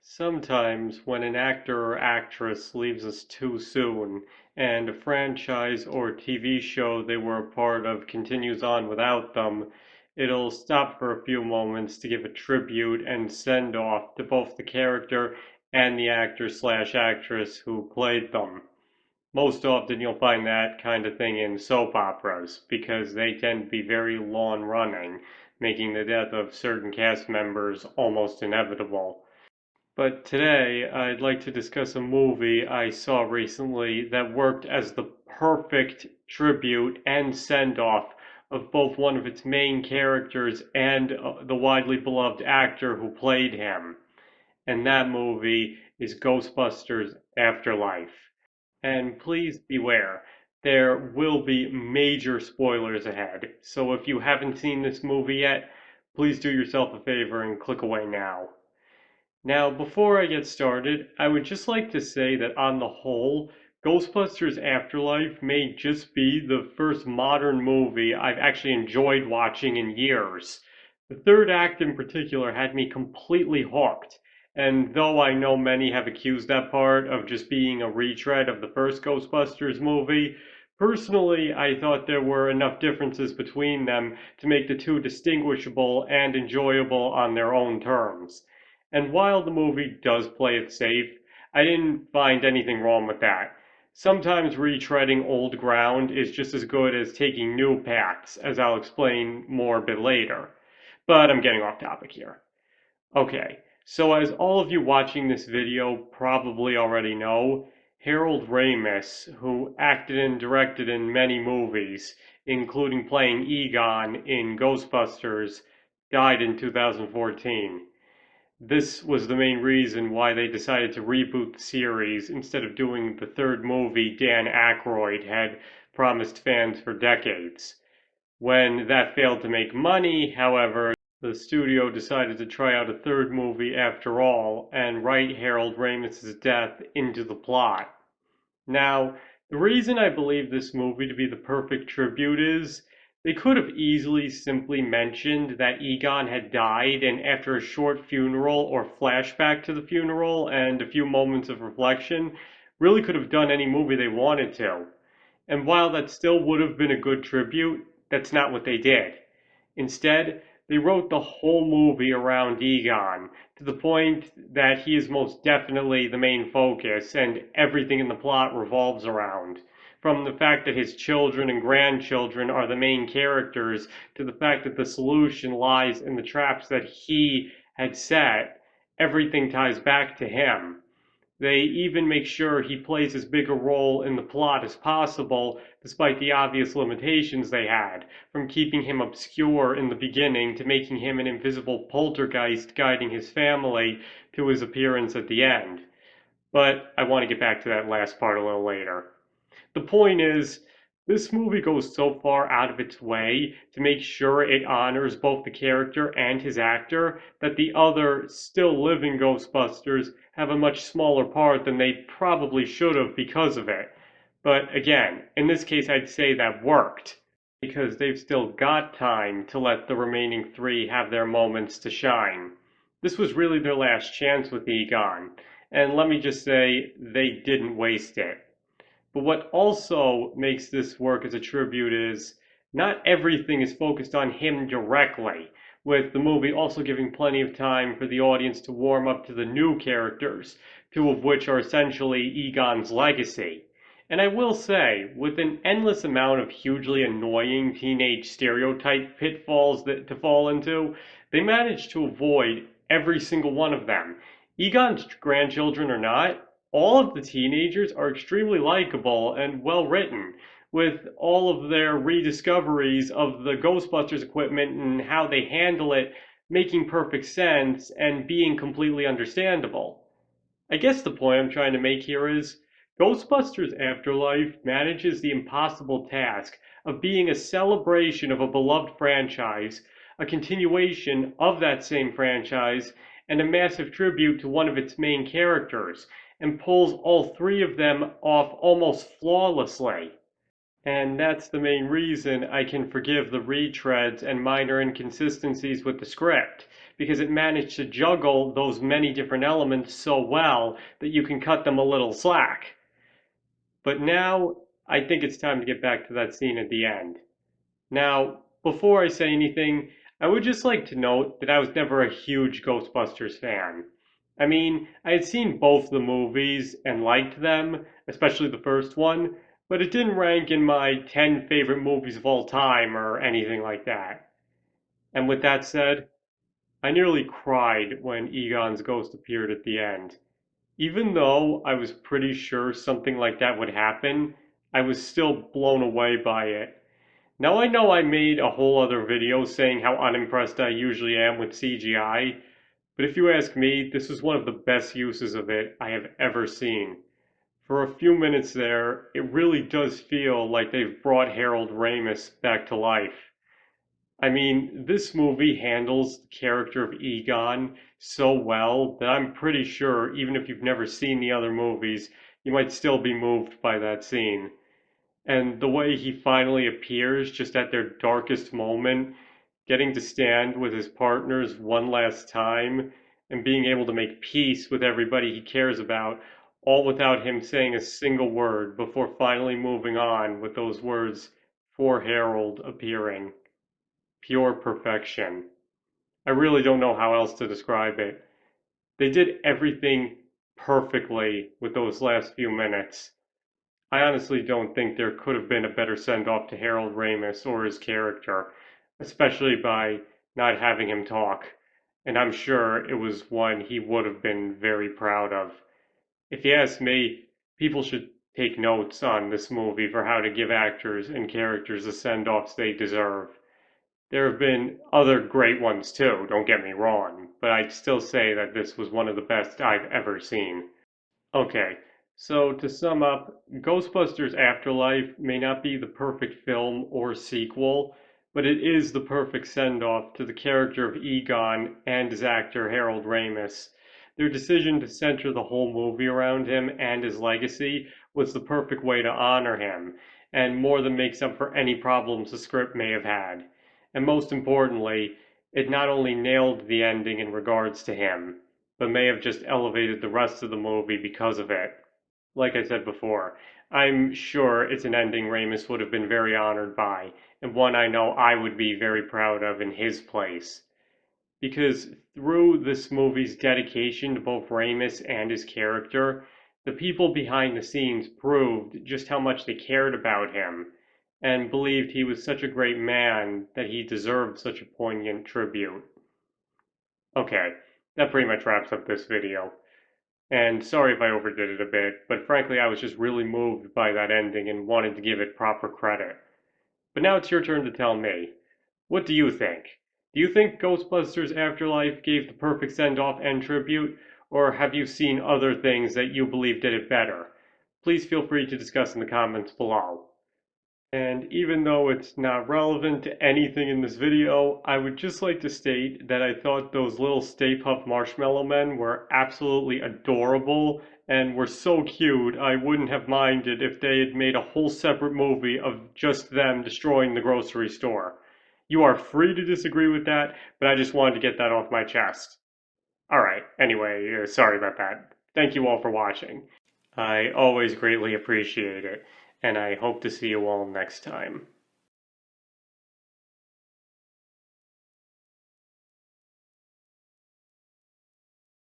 Sometimes when an actor or actress leaves us too soon, and a franchise or TV show they were a part of continues on without them, it'll stop for a few moments to give a tribute and send off to both the character and the actor slash actress who played them. Most often you'll find that kind of thing in soap operas because they tend to be very long running, making the death of certain cast members almost inevitable. But today, I'd like to discuss a movie I saw recently that worked as the perfect tribute and send-off of both one of its main characters and the widely beloved actor who played him. And that movie is Ghostbusters Afterlife. And please beware, there will be major spoilers ahead. So if you haven't seen this movie yet, please do yourself a favor and click away now. Now, before I get started, I would just like to say that on the whole, Ghostbusters Afterlife may just be the first modern movie I've actually enjoyed watching in years. The third act in particular had me completely hooked, and though I know many have accused that part of just being a retread of the first Ghostbusters movie, personally I thought there were enough differences between them to make the two distinguishable and enjoyable on their own terms. And while the movie does play it safe, I didn't find anything wrong with that. Sometimes retreading old ground is just as good as taking new paths, as I'll explain more a bit later. But I'm getting off topic here. Okay, so as all of you watching this video probably already know, Harold Ramis, who acted and directed in many movies, including playing Egon in Ghostbusters, died in 2014. This was the main reason why they decided to reboot the series instead of doing the third movie Dan Aykroyd had promised fans for decades. When that failed to make money, however, the studio decided to try out a third movie after all and write Harold Ramis' death into the plot. Now, the reason I believe this movie to be the perfect tribute is they could have easily simply mentioned that Egon had died, and after a short funeral or flashback to the funeral and a few moments of reflection, really could have done any movie they wanted to. And while that still would have been a good tribute, that's not what they did. Instead, they wrote the whole movie around Egon, to the point that he is most definitely the main focus, and everything in the plot revolves around. From the fact that his children and grandchildren are the main characters, to the fact that the solution lies in the traps that he had set, everything ties back to him. They even make sure he plays as big a role in the plot as possible, despite the obvious limitations they had, from keeping him obscure in the beginning to making him an invisible poltergeist guiding his family to his appearance at the end. But I want to get back to that last part a little later. The point is, this movie goes so far out of its way to make sure it honors both the character and his actor that the other, still living Ghostbusters have a much smaller part than they probably should have because of it. But again, in this case I'd say that worked, because they've still got time to let the remaining three have their moments to shine. This was really their last chance with Egon, and let me just say, they didn't waste it. But what also makes this work as a tribute is not everything is focused on him directly, with the movie also giving plenty of time for the audience to warm up to the new characters, two of which are essentially Egon's legacy. And I will say, with an endless amount of hugely annoying teenage stereotype pitfalls that to fall into, they managed to avoid every single one of them. Egon's grandchildren or not, all of the teenagers are extremely likable and well written, with all of their rediscoveries of the Ghostbusters equipment and how they handle it making perfect sense and being completely understandable. I guess the point I'm trying to make here is Ghostbusters Afterlife manages the impossible task of being a celebration of a beloved franchise, a continuation of that same franchise, and a massive tribute to one of its main characters, and pulls all three of them off almost flawlessly. And that's the main reason I can forgive the retreads and minor inconsistencies with the script, because it managed to juggle those many different elements so well that you can cut them a little slack. But now I think it's time to get back to that scene at the end. Now, before I say anything, I would just like to note that I was never a huge Ghostbusters fan. I mean, I had seen both the movies and liked them, especially the first one, but it didn't rank in my 10 favorite movies of all time or anything like that. And with that said, I nearly cried when Egon's ghost appeared at the end. Even though I was pretty sure something like that would happen, I was still blown away by it. Now I know I made a whole other video saying how unimpressed I usually am with CGI, but if you ask me, this is one of the best uses of it I have ever seen. For a few minutes there, it really does feel like they've brought Harold Ramis back to life. I mean, this movie handles the character of Egon so well that I'm pretty sure, even if you've never seen the other movies, you might still be moved by that scene. And the way he finally appears just at their darkest moment, getting to stand with his partners one last time, and being able to make peace with everybody he cares about, all without him saying a single word before finally moving on with those words, "For Harold" appearing. Pure perfection. I really don't know how else to describe it. They did everything perfectly with those last few minutes. I honestly don't think there could have been a better send off to Harold Ramis or his character, especially by not having him talk. And I'm sure it was one he would have been very proud of. If you ask me, people should take notes on this movie for how to give actors and characters the send offs they deserve. There have been other great ones too, don't get me wrong, but I'd still say that this was one of the best I've ever seen. Okay, so to sum up, Ghostbusters Afterlife may not be the perfect film or sequel, but it is the perfect send-off to the character of Egon and his actor Harold Ramis. Their decision to center the whole movie around him and his legacy was the perfect way to honor him, and more than makes up for any problems the script may have had. And most importantly, it not only nailed the ending in regards to him, but may have just elevated the rest of the movie because of it. Like I said before, I'm sure it's an ending Ramis would have been very honored by, and one I know I would be very proud of in his place. Because through this movie's dedication to both Ramis and his character, the people behind the scenes proved just how much they cared about him and believed he was such a great man that he deserved such a poignant tribute. Okay, that pretty much wraps up this video. And sorry if I overdid it a bit, but frankly, I was just really moved by that ending and wanted to give it proper credit. But now it's your turn to tell me. What do you think? Do you think Ghostbusters Afterlife gave the perfect send off and tribute, or have you seen other things that you believe did it better? Please feel free to discuss in the comments below. And even though it's not relevant to anything in this video, I would just like to state that I thought those little Stay Puft Marshmallow Men were absolutely adorable and were so cute I wouldn't have minded if they had made a whole separate movie of just them destroying the grocery store. You are free to disagree with that, but I just wanted to get that off my chest. Alright, anyway, sorry about that. Thank you all for watching. I always greatly appreciate it, and I hope to see you all next time.